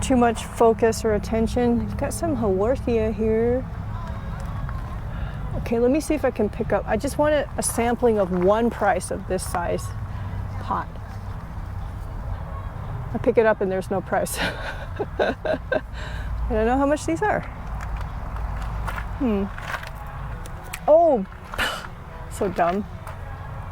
too much focus or attention. You've got some Haworthia here. Okay, let me see if I can pick up. I just wanted a sampling of one price of this size pot. I pick it up and there's no price. I don't know how much these are. Oh, so dumb.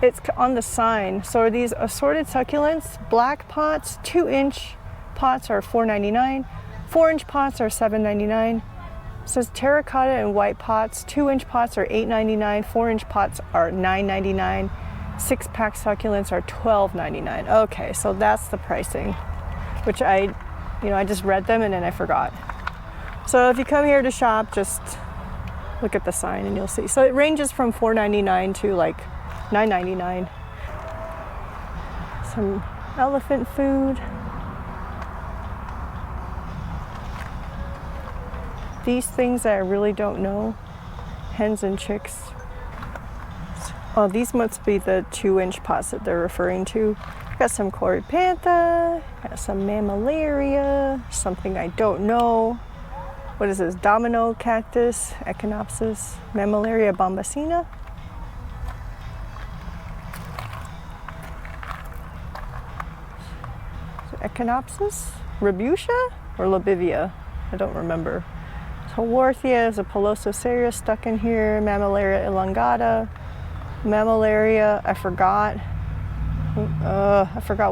It's on the sign. So are these assorted succulents? Black pots, 2-inch pots are $4.99. 4-inch pots are $7.99. It says terracotta and white pots. 2-inch pots are $8.99. 4-inch pots are $9.99. 6-pack succulents are $12.99. Okay, so that's the pricing, which I just read them and then I forgot. So if you come here to shop, just look at the sign and you'll see. So it ranges from $4.99 to like $9.99. Some elephant food. These things I really don't know. Hens and chicks. Oh, these must be the 2-inch pots that they're referring to. Got some corypantha, got some mammillaria, something I don't know. What is this? Domino cactus, echinopsis, mammillaria bombacina. Echinopsis, Rebutia, or Labivia? I don't remember. Haworthia is a Pilosocereus stuck in here. Mammillaria elongata. Mammillaria, I forgot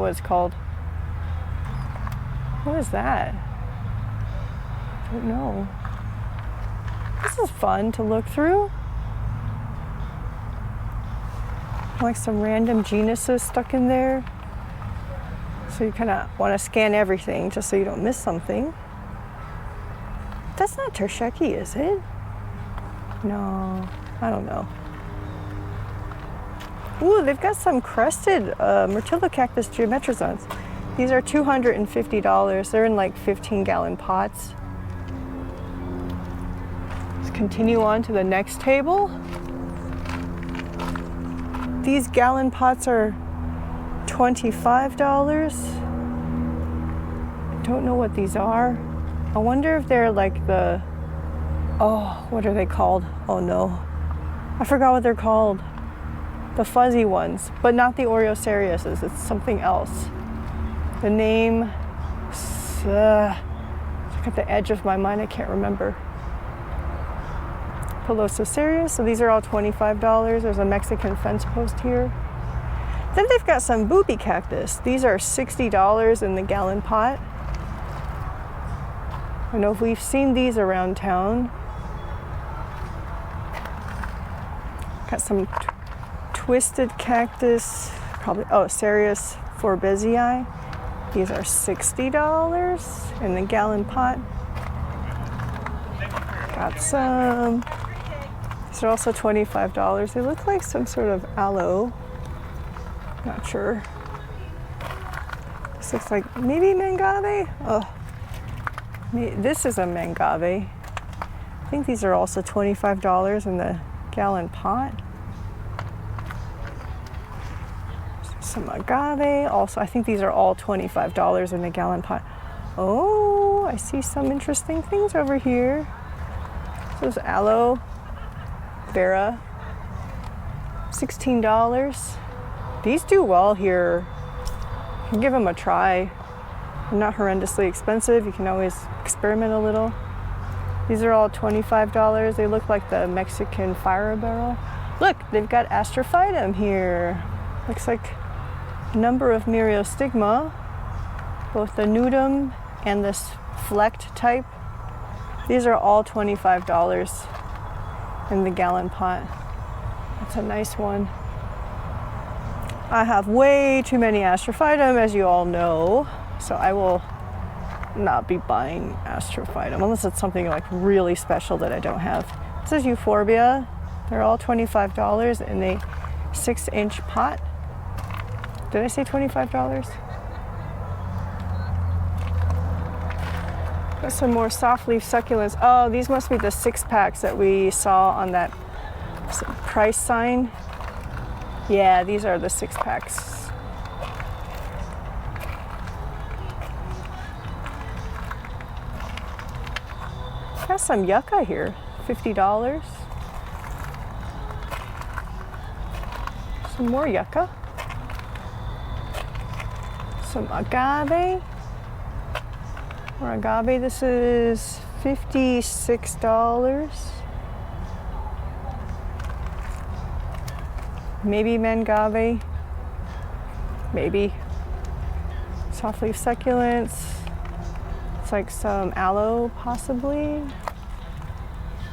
what it's called. What is that? I don't know. This is fun to look through. Like some random genuses stuck in there. So you kind of want to scan everything just so you don't miss something. That's not tersheki, is it? No, I don't know. Ooh, they've got some crested Myrtillocactus geometrozons. These are $250. They're in like 15-gallon pots. Let's continue on to the next table. These gallon pots are $25. I don't know what these are. I wonder if they're like what are they called? Oh no, I forgot what they're called. The fuzzy ones, but not the Oreoseriuses, it's something else. The name, it's at the edge of my mind, I can't remember. Pilosocereus, so these are all $25. There's a Mexican fence post here. Then they've got some booby cactus. These are $60 in the gallon pot. I don't know if we've seen these around town. Got some twisted cactus, probably, Cereus forbesii. These are $60 in the gallon pot. Got some. These are also $25. They look like some sort of aloe. Not sure. This looks like maybe mangave. Oh, this is a mangave. I think these are also $25 in the gallon pot. Some agave. Also, I think these are all $25 in the gallon pot. Oh, I see some interesting things over here. This is aloe vera. $16. These do well here. You can give them a try. They're not horrendously expensive. You can always experiment a little. These are all $25. They look like the Mexican fire barrel. Look, they've got astrophytum here. Looks like a number of myriostigma, both the nudum and this flecked type. These are all $25 in the gallon pot. That's a nice one. I have way too many astrophytum, as you all know, so I will not be buying astrophytum unless it's something like really special that I don't have. This is euphorbia. They're all $25 in a 6-inch pot. Did I say $25? Got some more soft leaf succulents. Oh, these must be the 6-packs that we saw on that price sign. Yeah, these are the 6-packs. Got some yucca here, $50. Some more yucca. Some agave. Or agave, this is $56. Maybe mangave. Maybe. Soft leaf succulents. It's like some aloe, possibly.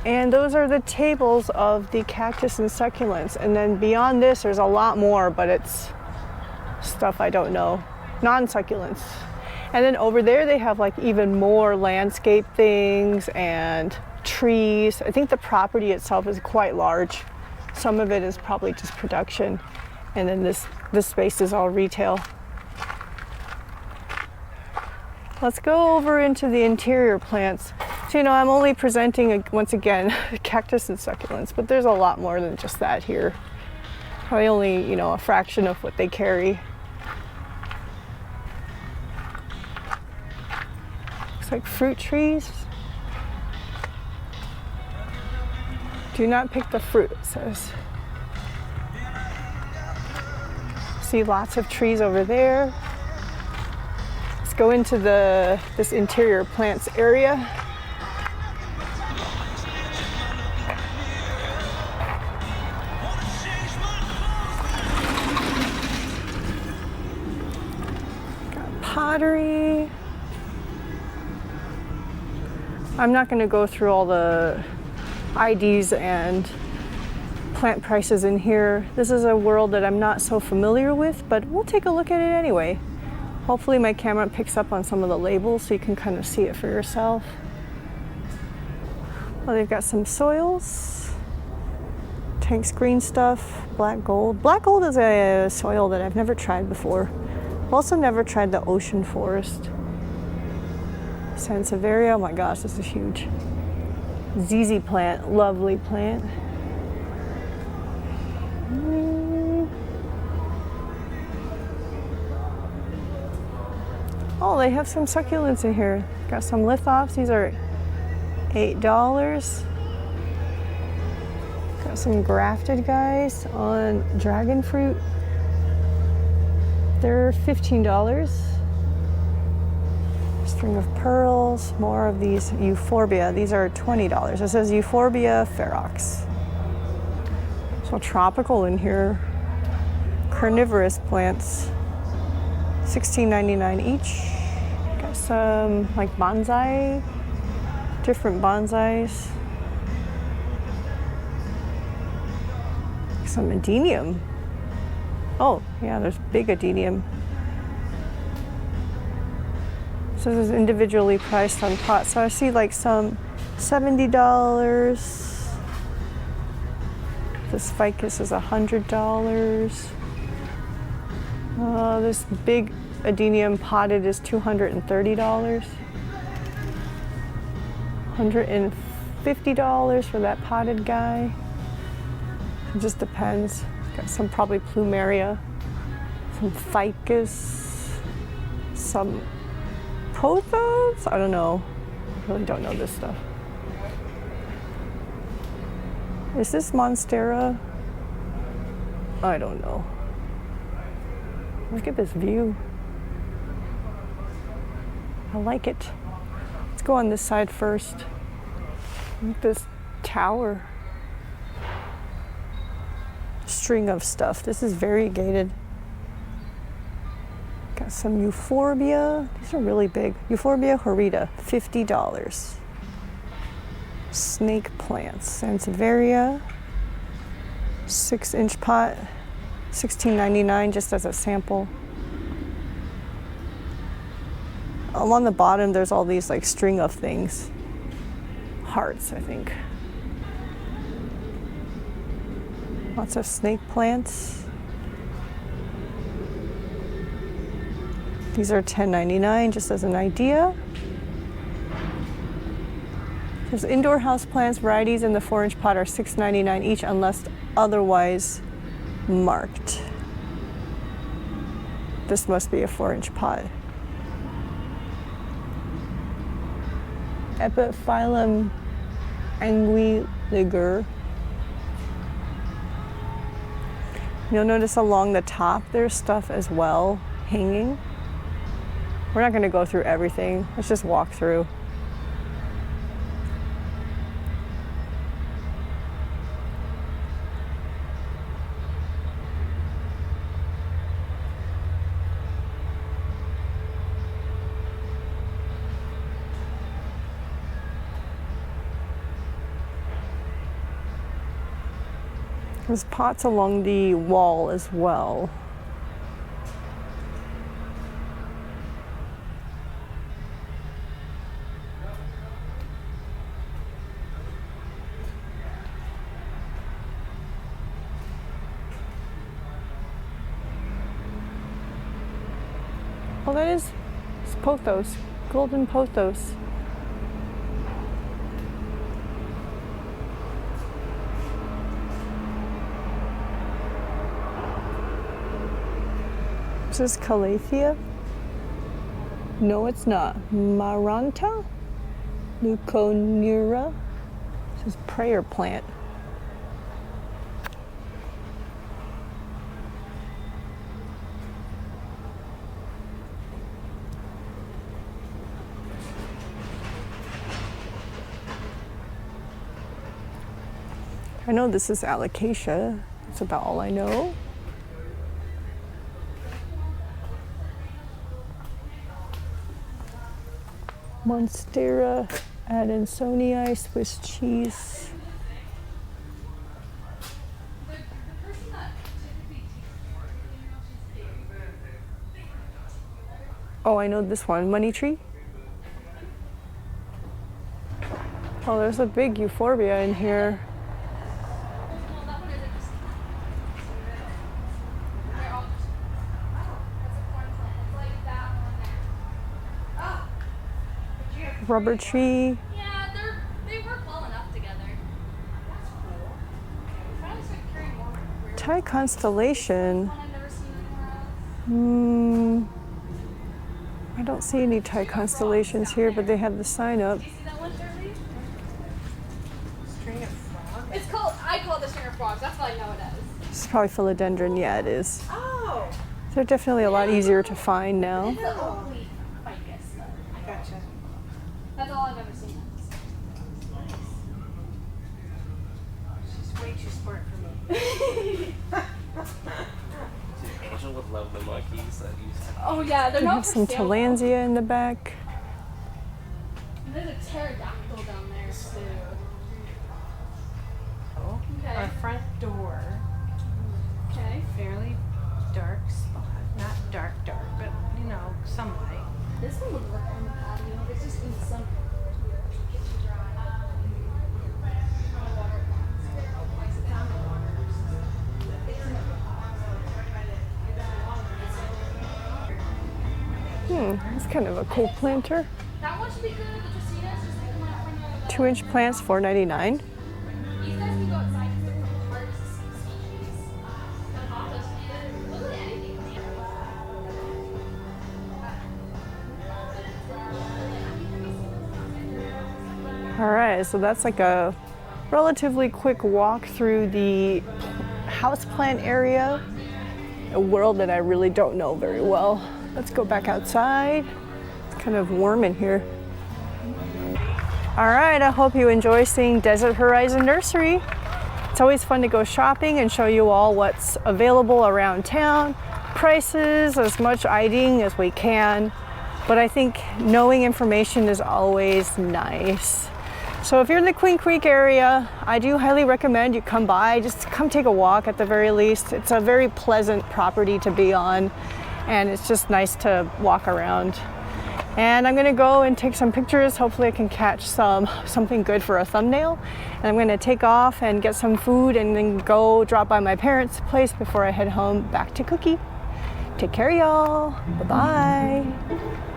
And those are the tables of the cactus and succulents. And then beyond this, there's a lot more, but it's stuff I don't know. Non-succulents. And then over there, they have like even more landscape things and trees. I think the property itself is quite large. Some of it is probably just production. And then this space is all retail. Let's go over into the interior plants. So, you know, I'm only presenting, once again, cactus and succulents, but there's a lot more than just that here. Probably only, you know, a fraction of what they carry. Looks like fruit trees. Do not pick the fruit, it says. See lots of trees over there. Let's go into this interior plants area. Got pottery. I'm not going to go through all the IDs and plant prices in here. This is a world that I'm not so familiar with, but we'll take a look at it anyway. Hopefully my camera picks up on some of the labels so you can kind of see it for yourself. Well, they've got some soils. Tank's green stuff, black gold. Black gold is a soil that I've never tried before. I've also never tried the ocean forest. Sansevieria, oh my gosh, this is huge. ZZ plant, lovely plant. Oh, they have some succulents in here. Got some lithops. These are $8. Got some grafted guys on dragon fruit. They're $15. String of pearls. More of these euphorbia. These are $20. It says euphorbia ferox. So tropical in here. Carnivorous plants. $16.99 each. Got some like bonsai, different bonsais. Some adenium. Oh, yeah, there's big adenium. So this is individually priced on pots. So I see like some $70. This ficus is $100. This big adenium potted is $230. $150 for that potted guy. It just depends. Got some probably plumeria, some ficus, some pothos. I don't know. I really don't know this stuff. Is this monstera? I don't know. Look at this view. I like it. Let's go on this side first. Look at this tower. String of stuff. This is variegated. Got some euphorbia. These are really big. Euphorbia horrida, $50. Snake plants. Sansevieria. 6-inch pot, $16.99 just as a sample. Along the bottom, there's all these like string of things. Hearts, I think. Lots of snake plants. These are $10.99 just as an idea. There's indoor house plants. Varieties in the 4-inch pot are $6.99 each unless otherwise marked. This must be a 4-inch pot. Epiphyllum anguilliger. You'll notice along the top there's stuff as well hanging. We're not going to go through everything. Let's just walk through. There's pots along the wall as well. Oh, that is pothos, golden pothos. Is this Calathea? No, it's not. Maranta? Leuconura? This is prayer plant. I know this is alocasia. That's about all I know. Monstera adansonii, Swiss cheese. Oh, I know this one, money tree. Oh, there's a big euphorbia in here. Rubber tree. Yeah, they work well enough together. That's cool. I'm trying to start carrying more. Thai constellation. One I've never seen anywhere else. I don't see any Thai constellations here, but they have the sign up. Do you see that one, Shirley? String of frogs? It's called, I call it the string of frogs. That's what I know it as. This is probably philodendron. Yeah, it is. Oh. They're definitely a lot easier to find now. It's the Oakley ficus. I gotcha. That's all I've ever seen. She's way too smart for me. Angel would love the monkeys that used to. Oh yeah, they're We not have for some sale. tillandsia in the back. And there's a pterodactyl down there too. Oh, Okay. our front door, Okay. fairly dark spot. Not dark, but you know, some light. This one would work on the patio. It's just in the summer. It's kind of a cool planter. That one should be good. The Dracaenas, just like the one from the 2-inch plants, $4.99. These guys can go outside because they're hard to species. The pothos can look at anything. All right, so that's like a relatively quick walk through the houseplant area, a world that I really don't know very well. Let's go back outside. It's Kind of warm in here. All right, I hope you enjoy seeing Desert Horizon Nursery. It's always fun to go shopping and show you all what's available around town, prices, as much IDing as we can. But I think knowing information is always nice. So if you're in the Queen Creek area, I do highly recommend you come by, just come take a walk at the very least. It's a very pleasant property to be on, and it's just nice to walk around. And I'm gonna go and take some pictures. Hopefully I can catch something good for a thumbnail. And I'm gonna take off and get some food and then go drop by my parents' place before I head home back to Cookie. Take care, y'all. Bye-bye.